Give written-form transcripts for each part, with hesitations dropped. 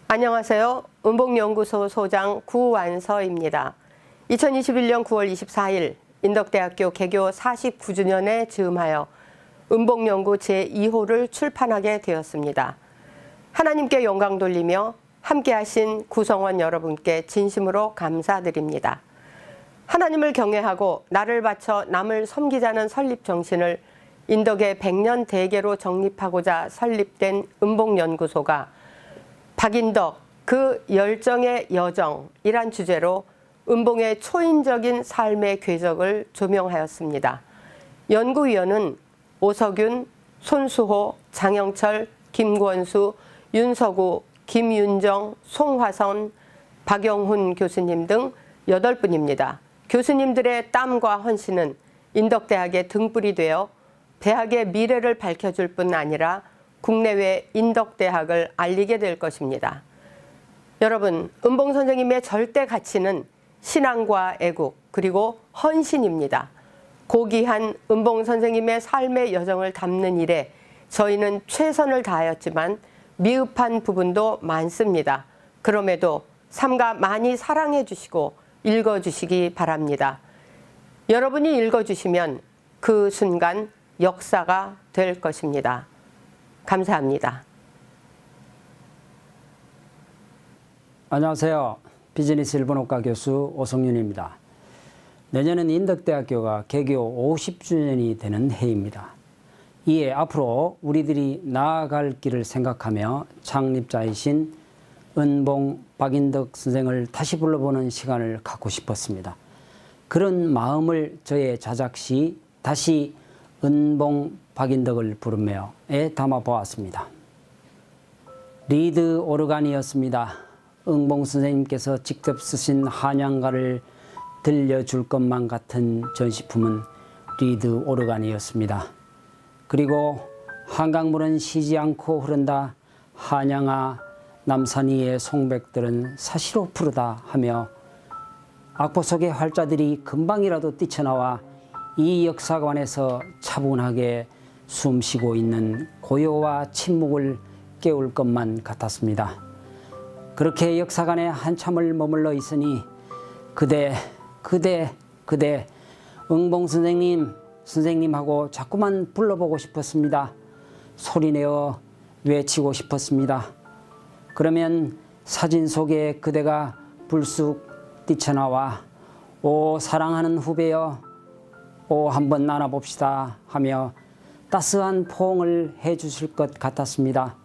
안녕하세요. 은봉연구소 소장 구완서입니다. 2021년 9월 24일 인덕대학교 개교 49주년에 즈음하여 은봉연구 제2호를 출판하게 되었습니다. 하나님께 영광 돌리며 함께하신 구성원 여러분께 진심으로 감사드립니다. 하나님을 경외하고 나를 바쳐 남을 섬기자는 설립 정신을 인덕의 100년 대계로 정립하고자 설립된 은봉연구소가 박인덕 그 열정의 여정이란 주제로 은봉의 초인적인 삶의 궤적을 조명하였습니다. 연구위원은 오석윤, 손수호, 장영철, 김권수, 윤서구, 김윤정, 송화선, 박영훈 교수님 등 8분입니다. 교수님들의 땀과 헌신은 인덕대학의 등불이 되어 대학의 미래를 밝혀줄 뿐 아니라 국내외 인덕대학을 알리게 될 것입니다. 여러분, 은봉 선생님의 절대 가치는 신앙과 애국 그리고 헌신입니다. 고귀한 은봉 선생님의 삶의 여정을 담는 일에 저희는 최선을 다하였지만 미흡한 부분도 많습니다. 그럼에도 삼가 많이 사랑해 주시고 읽어주시기 바랍니다. 여러분이 읽어주시면 그 순간 역사가 될 것입니다. 감사합니다. 안녕하세요. 비즈니스 일본어과 교수 오성윤입니다. 내년은 인덕대학교가 개교 50주년이 되는 해입니다. 이에 앞으로 우리들이 나아갈 길을 생각하며 창립자이신 은봉 박인덕 선생을 다시 불러보는 시간을 갖고 싶었습니다. 그런 마음을 저의 자작시 다시 은봉 박인덕을 부르며에 담아보았습니다. 리드 오르간이었습니다. 은봉 선생님께서 직접 쓰신 한양가를 들려줄 것만 같은 전시품은 리드 오르간이었습니다. 그리고 한강물은 쉬지 않고 흐른다. 한양아 남산위의 송백들은 사시로 푸르다 하며 악보 속의 활자들이 금방이라도 뛰쳐나와 이 역사관에서 차분하게 숨쉬고 있는 고요와 침묵을 깨울 것만 같았습니다. 그렇게 역사관에 한참을 머물러 있으니 그대 은봉 선생님하고 자꾸만 불러보고 싶었습니다. 소리내어 외치고 싶었습니다. 그러면 사진 속에 그대가 불쑥 뛰쳐나와 오 사랑하는 후배여 오 한번 나눠봅시다 하며 따스한 포옹을 해주실 것 같았습니다.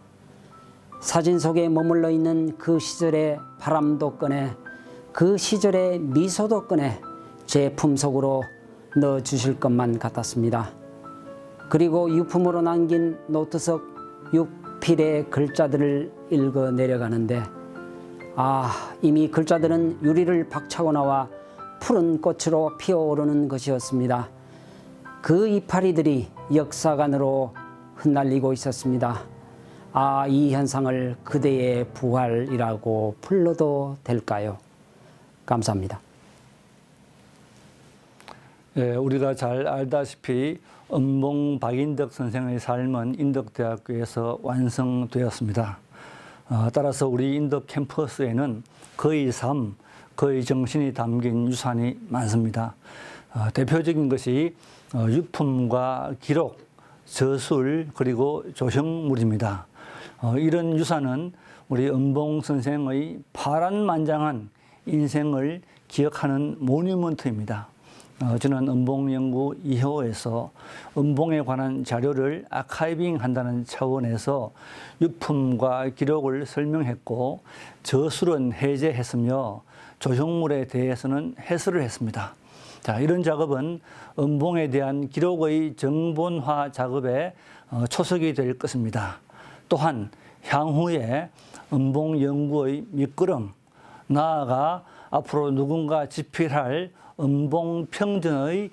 사진 속에 머물러 있는 그 시절의 바람도 꺼내 그 시절의 미소도 꺼내 제 품속으로 넣어주실 것만 같았습니다. 그리고 유품으로 남긴 노트석 6필의 글자들을 읽어 내려가는데 이미 글자들은 유리를 박차고 나와 푸른 꽃으로 피어오르는 것이었습니다. 그 이파리들이 역사관으로 흩날리고 있었습니다. 이 현상을 그대의 부활이라고 불러도 될까요? 감사합니다. 우리가 잘 알다시피 은봉 박인덕 선생의 삶은 인덕대학교에서 완성되었습니다. 따라서 우리 인덕 캠퍼스에는 그의 삶, 그의 정신이 담긴 유산이 많습니다. 대표적인 것이 유품과 기록, 저술, 그리고 조형물입니다. 이런 유산은 우리 은봉 선생의 파란만장한 인생을 기억하는 모뉴먼트입니다. 저는 은봉연구 2호에서 은봉에 관한 자료를 아카이빙한다는 차원에서 유품과 기록을 설명했고 저술은 해제했으며 조형물에 대해서는 해설을 했습니다. 이런 작업은 은봉에 대한 기록의 정본화 작업에 초석이 될 것입니다. 또한 향후에 은봉 연구의 밑거름, 나아가 앞으로 누군가 집필할 은봉 평전의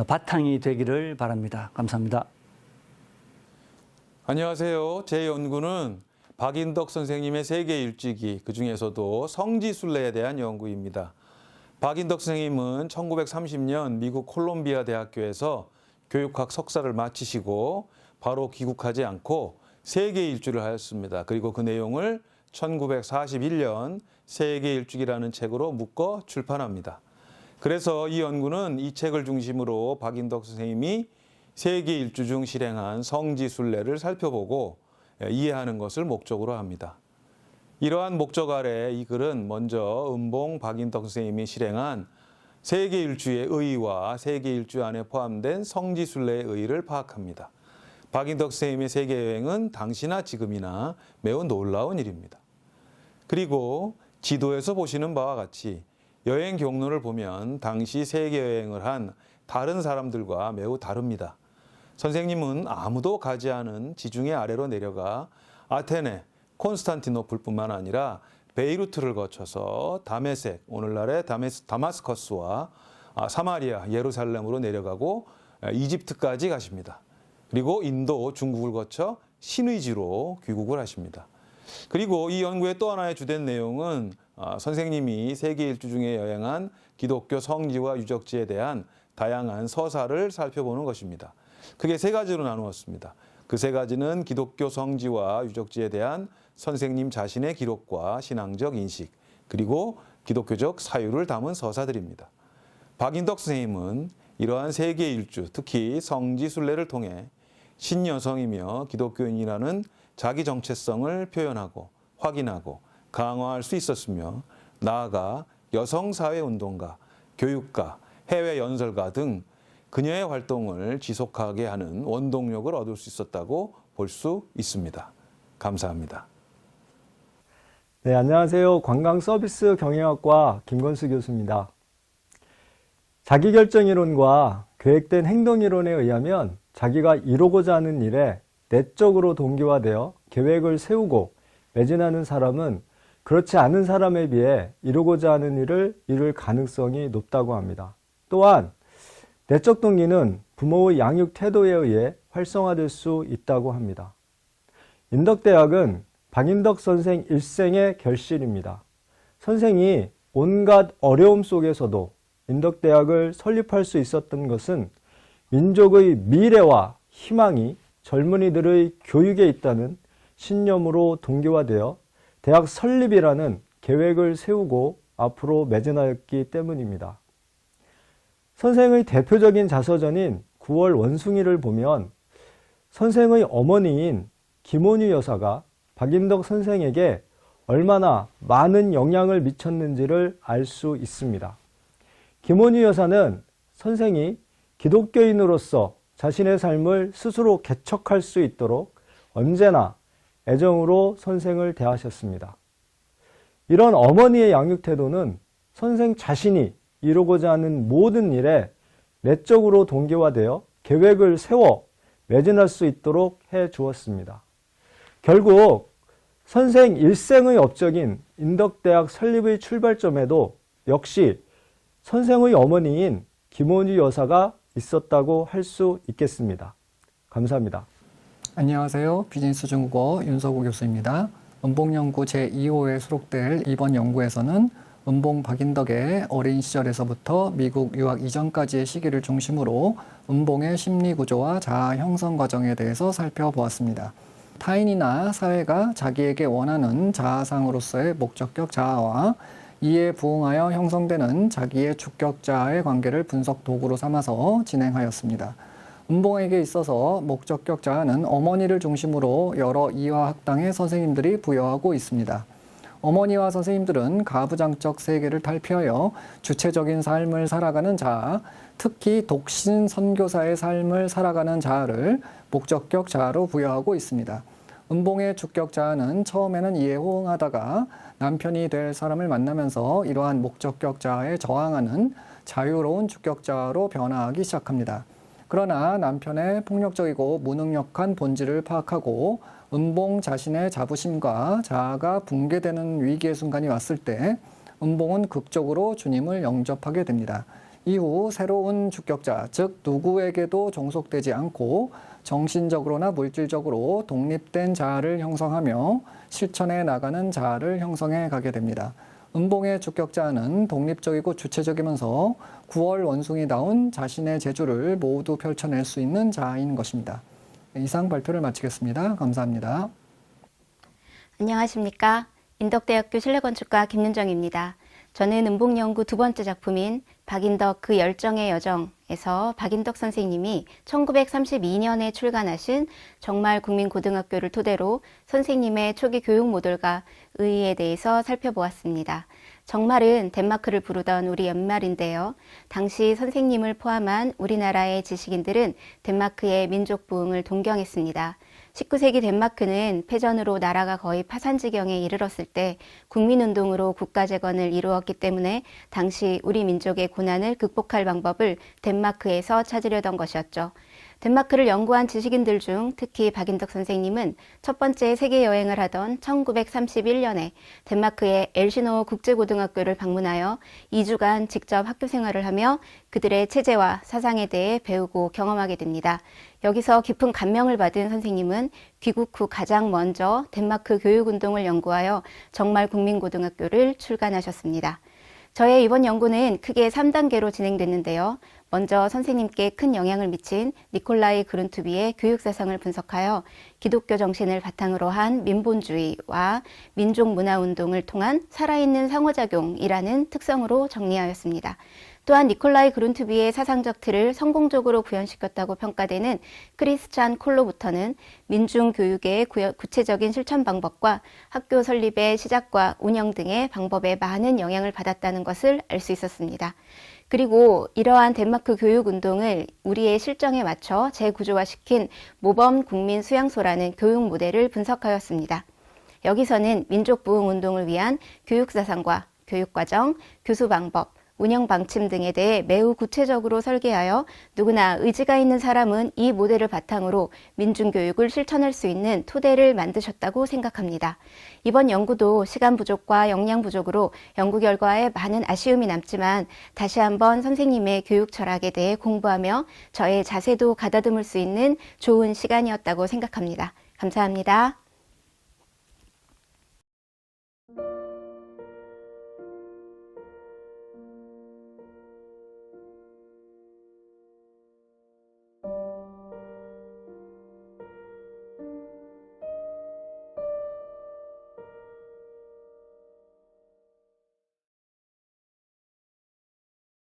바탕이 되기를 바랍니다. 감사합니다. 안녕하세요. 제 연구는 박인덕 선생님의 세계 일주기, 그중에서도 성지순례에 대한 연구입니다. 박인덕 선생님은 1930년 미국 콜롬비아 대학교에서 교육학 석사를 마치시고 바로 귀국하지 않고 세계 일주를 하였습니다. 그리고 그 내용을 1941년 세계 일주기라는 책으로 묶어 출판합니다. 그래서 이 연구는 이 책을 중심으로 박인덕 선생님이 세계 일주 중 실행한 성지순례를 살펴보고 이해하는 것을 목적으로 합니다. 이러한 목적 아래 이 글은 먼저 은봉 박인덕 선생님이 실행한 세계 일주의 의의와 세계 일주 안에 포함된 성지순례의 의의를 파악합니다. 박인덕 선생님의 세계 여행은 당시나 지금이나 매우 놀라운 일입니다. 그리고 지도에서 보시는 바와 같이 여행 경로를 보면 당시 세계 여행을 한 다른 사람들과 매우 다릅니다. 선생님은 아무도 가지 않은 지중해 아래로 내려가 아테네, 콘스탄티노플뿐만 아니라 베이루트를 거쳐서 다메섹, 오늘날의 다마스커스와 사마리아, 예루살렘으로 내려가고 이집트까지 가십니다. 그리고 인도, 중국을 거쳐 신의지로 귀국을 하십니다. 그리고 이 연구의 또 하나의 주된 내용은 선생님이 세계 일주 중에 여행한 기독교 성지와 유적지에 대한 다양한 서사를 살펴보는 것입니다. 크게 세 가지로 나누었습니다. 그 세 가지는 기독교 성지와 유적지에 대한 선생님 자신의 기록과 신앙적 인식, 그리고 기독교적 사유를 담은 서사들입니다. 박인덕 선생님은 이러한 세계 일주, 특히 성지순례를 통해 신여성이며 기독교인이라는 자기 정체성을 표현하고 확인하고 강화할 수 있었으며, 나아가 여성사회운동가, 교육가, 해외 연설가 등 그녀의 활동을 지속하게 하는 원동력을 얻을 수 있었다고 볼 수 있습니다. 감사합니다. 네, 안녕하세요. 관광서비스 경영학과 김건수 교수입니다. 자기결정이론과 계획된 행동이론에 의하면 자기가 이루고자 하는 일에 내적으로 동기화되어 계획을 세우고 매진하는 사람은 그렇지 않은 사람에 비해 이루고자 하는 일을 이룰 가능성이 높다고 합니다. 또한 내적 동기는 부모의 양육 태도에 의해 활성화될 수 있다고 합니다. 인덕대학은 박인덕 선생 일생의 결실입니다. 선생이 온갖 어려움 속에서도 인덕대학을 설립할 수 있었던 것은 민족의 미래와 희망이 젊은이들의 교육에 있다는 신념으로 동기화되어 대학 설립이라는 계획을 세우고 앞으로 매진하였기 때문입니다. 선생의 대표적인 자서전인 9월 원숭이를 보면 선생의 어머니인 김원유 여사가 박인덕 선생에게 얼마나 많은 영향을 미쳤는지를 알 수 있습니다. 김원유 여사는 선생이 기독교인으로서 자신의 삶을 스스로 개척할 수 있도록 언제나 애정으로 선생을 대하셨습니다. 이런 어머니의 양육 태도는 선생 자신이 이루고자 하는 모든 일에 내적으로 동기화되어 계획을 세워 매진할 수 있도록 해 주었습니다. 결국 선생 일생의 업적인 인덕대학 설립의 출발점에도 역시 선생의 어머니인 김원유 여사가 있었다고 할 수 있겠습니다. 감사합니다. 안녕하세요. 비즈니스 중국어 윤석우 교수입니다. 은봉연구 제2호에 수록될 이번 연구에서는 은봉 박인덕의 어린 시절에서부터 미국 유학 이전까지의 시기를 중심으로 은봉의 심리 구조와 자아 형성 과정에 대해서 살펴보았습니다. 타인이나 사회가 자기에게 원하는 자아상으로서의 목적격 자아와 이에 부응하여 형성되는 자기의 주격 자아의 관계를 분석 도구로 삼아서 진행하였습니다. 은봉에게 있어서 목적격 자아는 어머니를 중심으로 여러 이화학당의 선생님들이 부여하고 있습니다. 어머니와 선생님들은 가부장적 세계를 탈피하여 주체적인 삶을 살아가는 자아, 특히 독신 선교사의 삶을 살아가는 자아를 목적격 자아로 부여하고 있습니다. 은봉의 주격 자아는 처음에는 이에 호응하다가 남편이 될 사람을 만나면서 이러한 목적격 자아에 저항하는 자유로운 주격 자아로 변화하기 시작합니다. 그러나 남편의 폭력적이고 무능력한 본질을 파악하고 은봉 자신의 자부심과 자아가 붕괴되는 위기의 순간이 왔을 때 은봉은 극적으로 주님을 영접하게 됩니다. 이후 새로운 주격자, 즉 누구에게도 종속되지 않고 정신적으로나 물질적으로 독립된 자아를 형성하며 실천해 나가는 자아를 형성해 가게 됩니다. 은봉의 주격자는 독립적이고 주체적이면서 9월 원숭이다운 자신의 재주를 모두 펼쳐낼 수 있는 자아인 것입니다. 이상 발표를 마치겠습니다. 감사합니다. 안녕하십니까. 인덕대학교 실내건축가 김윤정입니다. 저는 음봉연구 두 번째 작품인 박인덕 그 열정의 여정에서 박인덕 선생님이 1932년에 출간하신 정말 국민고등학교를 토대로 선생님의 초기 교육 모델과 의의에 대해서 살펴보았습니다. 정말은 덴마크를 부르던 우리 연말인데요. 당시 선생님을 포함한 우리나라의 지식인들은 덴마크의 민족 부흥을 동경했습니다. 19세기 덴마크는 패전으로 나라가 거의 파산 지경에 이르렀을 때 국민운동으로 국가재건을 이루었기 때문에 당시 우리 민족의 고난을 극복할 방법을 덴마크에서 찾으려던 것이었죠. 덴마크를 연구한 지식인들 중 특히 박인덕 선생님은 첫 번째 세계 여행을 하던 1931년에 덴마크의 엘시노 국제고등학교를 방문하여 2주간 직접 학교 생활을 하며 그들의 체제와 사상에 대해 배우고 경험하게 됩니다. 여기서 깊은 감명을 받은 선생님은 귀국 후 가장 먼저 덴마크 교육운동을 연구하여 정말 국민고등학교를 출간하셨습니다. 저의 이번 연구는 크게 3단계로 진행됐는데요. 먼저 선생님께 큰 영향을 미친 니콜라이 그룬투비의 교육사상을 분석하여 기독교 정신을 바탕으로 한 민본주의와 민족문화운동을 통한 살아있는 상호작용이라는 특성으로 정리하였습니다. 또한 니콜라이 그룬투비의 사상적 틀을 성공적으로 구현시켰다고 평가되는 크리스찬 콜로부터는 민중교육의 구체적인 실천 방법과 학교 설립의 시작과 운영 등의 방법에 많은 영향을 받았다는 것을 알 수 있었습니다. 그리고 이러한 덴마크 교육운동을 우리의 실정에 맞춰 재구조화시킨 모범 국민 수양소라는 교육 모델을 분석하였습니다. 여기서는 민족부흥운동을 위한 교육사상과 교육과정, 교수 방법, 운영 방침 등에 대해 매우 구체적으로 설계하여 누구나 의지가 있는 사람은 이 모델을 바탕으로 민중교육을 실천할 수 있는 토대를 만드셨다고 생각합니다. 이번 연구도 시간 부족과 역량 부족으로 연구 결과에 많은 아쉬움이 남지만 다시 한번 선생님의 교육 철학에 대해 공부하며 저의 자세도 가다듬을 수 있는 좋은 시간이었다고 생각합니다. 감사합니다.